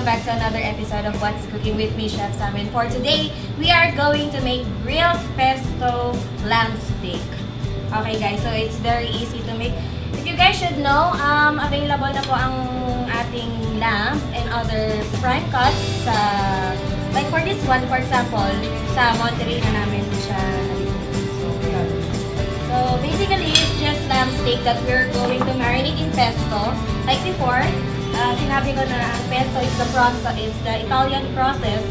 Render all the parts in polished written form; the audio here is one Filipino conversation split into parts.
welcome back to another episode of What's Cooking with me, Chef Sam. And for today, we are going to make grilled pesto lamb steak. Okay guys, so it's very easy to make. If you guys should know, available na po ang ating lamb and other prime cuts sa, like for this one, for example, sa Monterey na namin siya. So basically, it's just lamb steak that we're going to marinate in pesto. Like before, sinabi ko na ang pesto is the process, it's the Italian process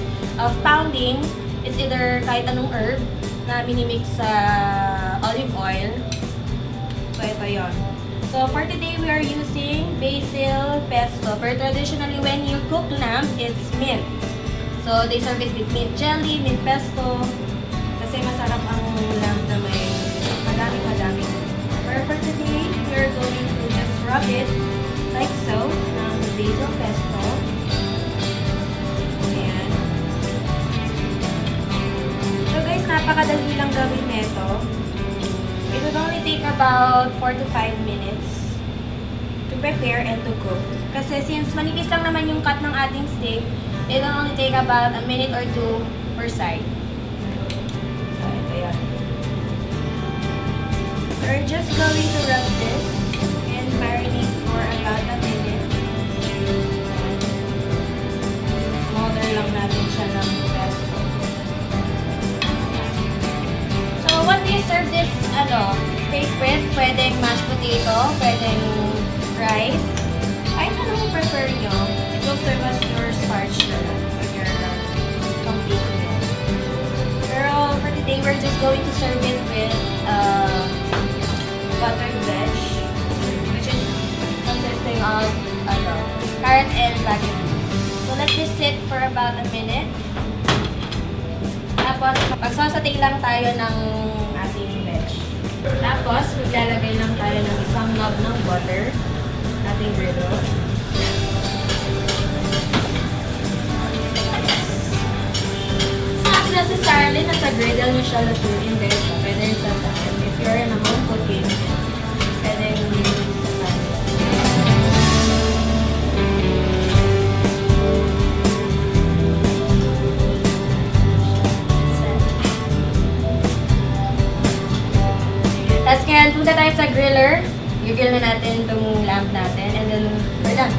of pounding. It's either kahit anong herb na minimix sa olive oil. So ito yon. So for today, we are using basil pesto. But traditionally, when you cook lamb, it's mint. So they serve it with mint jelly, mint pesto. Kasi masarap ang lamb na may madami. But for today, we are going to just rub it like so, ng basil pesto. Ayan. So guys, napakadali lang gawin nito. It would only take about 4 to 5 minutes to prepare and to cook. Kasi since manipis lang naman yung cut ng ating steak, it will only take about a minute or two per side. So, ito yan. We're just going to rub this and marinate for about a minute. Smother lang natin siya ng pesto. So, what do you serve this steak with? Pwedeng mashed potato, pwedeng rice. Kahit anong prefer nyo, it will serve as your starch when you're complete meal. Pero for today, we're just going to serve it with buttered veg, which is consisting of carrot and baggy beans. So let this sit for about a minute. Tapos, magsasatay lang tayo ng ating veg. Tapos, maglalagay lang tayo ng isang knob ng butter, ating griddle. Sabi na si Sarlene na sa griddle niya siya lutuin guys. Pwede sa time. If you're in a home cooking, pwede sa time. Tapos ngayon, punta tayo sa griller. I-grill na natin itong lamb natin. And then, we're done.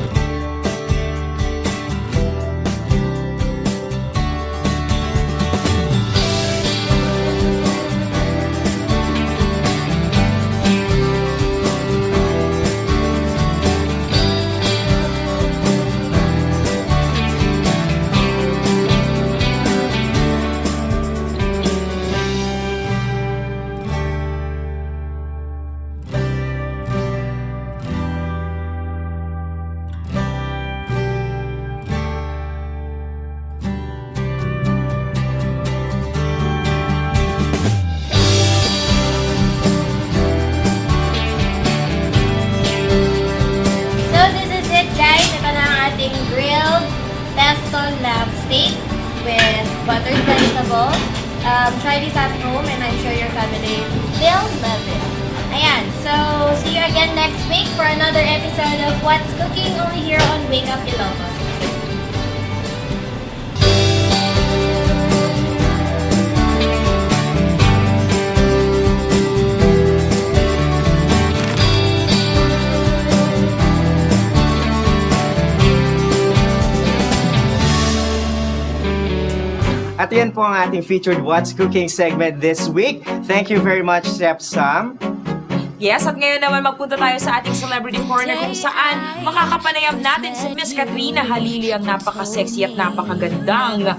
Grilled pesto lamb steak with buttered vegetables. Try this at home and I'm sure your family will love it. Ayan, so see you again next week for another episode of What's Cooking only here on Wake Up Ilocos. At yan po ang ating featured What's Cooking segment this week. Thank you very much, Chef Sam. Yes, at ngayon naman magpunta tayo sa ating Celebrity Corner kung saan makakapanayam natin si Miss Katrina Halili, ang napaka-sexy at napakagandang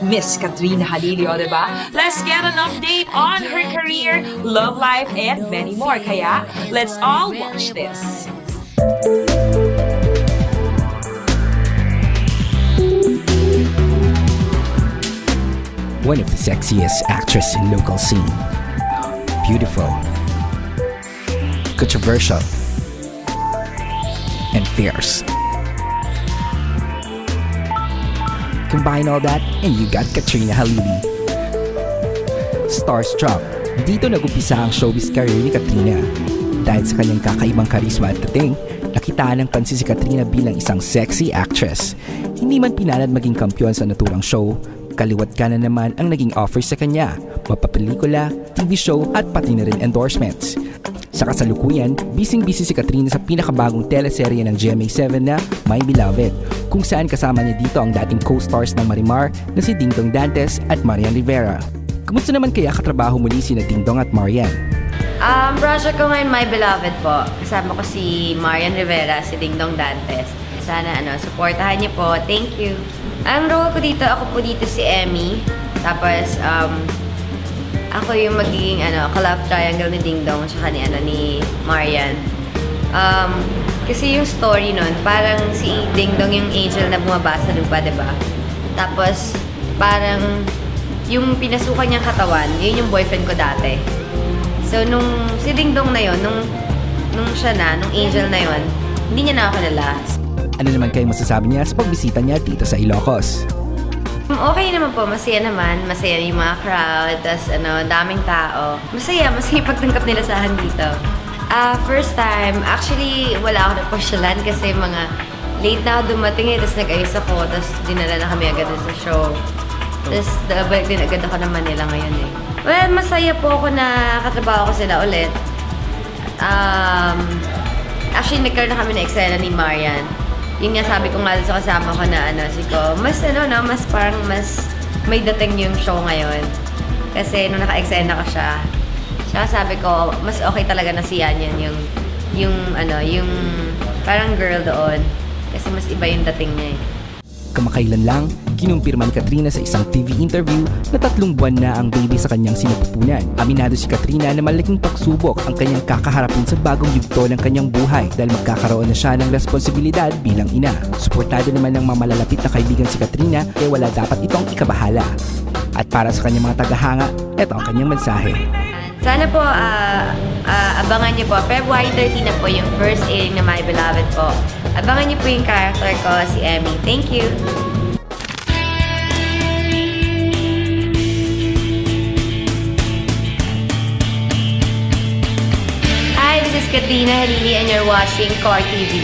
Miss Katrina Halili, o diba? Let's get an update on her career, love life, and many more. Kaya, let's all watch this. One of the sexiest actress in local scene. Beautiful, controversial, and fierce. Combine all that and you got Katrina Halili. Starstruck, dito nag-umpisa ang showbiz career ni Katrina. Dahil sa kanyang kakaibang karisma at dating, Nakitaan ng pansin si Katrina bilang isang sexy actress. Hindi man pinalad maging kampiyon sa naturang show, kaliwat ka na naman ang naging offer sa kanya, mapapelikula, TV show at pati na rin endorsements. Sa kasalukuyan, bising-busy si Katrina sa pinakabagong teleserye ng GMA7 na My Beloved, kung saan kasama niya dito ang dating co-stars ng Marimar na si Dingdong Dantes at Marian Rivera. Kumusta naman kaya katrabaho muli sina Dingdong at Marian? Project ko ngayon, My Beloved po. Kasama ko si Marian Rivera, si Dingdong Dantes. Sana supportahan niyo po. Thank you. Ang role ko dito, ako po dito si Emmy. Tapos, ako yung magiging ka-love triangle ni Dingdong tsaka ni Marian. Kasi yung story nun, parang si Dingdong yung angel na bumaba sa lupa, diba? Tapos, parang yung pinasukan niyang katawan, yun yung boyfriend ko dati. So, nung si Dingdong na yun, nung nung angel na yun, hindi niya na ako nilas. Ano naman kayo masasabi niya sa pagbisita niya dito sa Ilocos? Okay naman po, masaya naman. Masaya yung mga crowd, tas daming tao. Masaya pagtanggap nila sa akin dito. First time, actually, wala ako napasyalan kasi mga late na ako dumating tapos nag-ayos ako, tapos dinala na kami agad sa show. Tapos balik din agad ako ng Manila ngayon eh. Well, masaya po ako na katrabaho ko sila ulit. Actually, nagkaroon na kami na eksena ni Marian. Yun nga sabi ko nga sa kasama ko na si Ko, mas parang mas may dating yung show ngayon. Kasi nung naka-eksena ko siya, sabi ko, mas okay talaga na si Yan yung parang girl doon. Kasi mas iba yung dating niya eh. Kamakailan lang, kinumpirma ni Katrina sa isang TV interview na 3 buwan na ang baby sa kanyang sinapupunan. Aminado si Katrina na malaking pagsubok ang kanyang kakaharapin sa bagong yugto ng kanyang buhay dahil magkakaroon na siya ng responsibilidad bilang ina. Suportado naman ng mga malalapit na kaibigan si Katrina kaya wala dapat itong ikabahala. At para sa kanyang mga tagahanga, ito ang kanyang mensahe. Sana po, abangan niyo po. February 13 na po yung first airing na My Beloved po. Abangan niyo po yung character ko, si Emmy. Thank you! Hi, this is Katrina Halili and you're watching Core TV.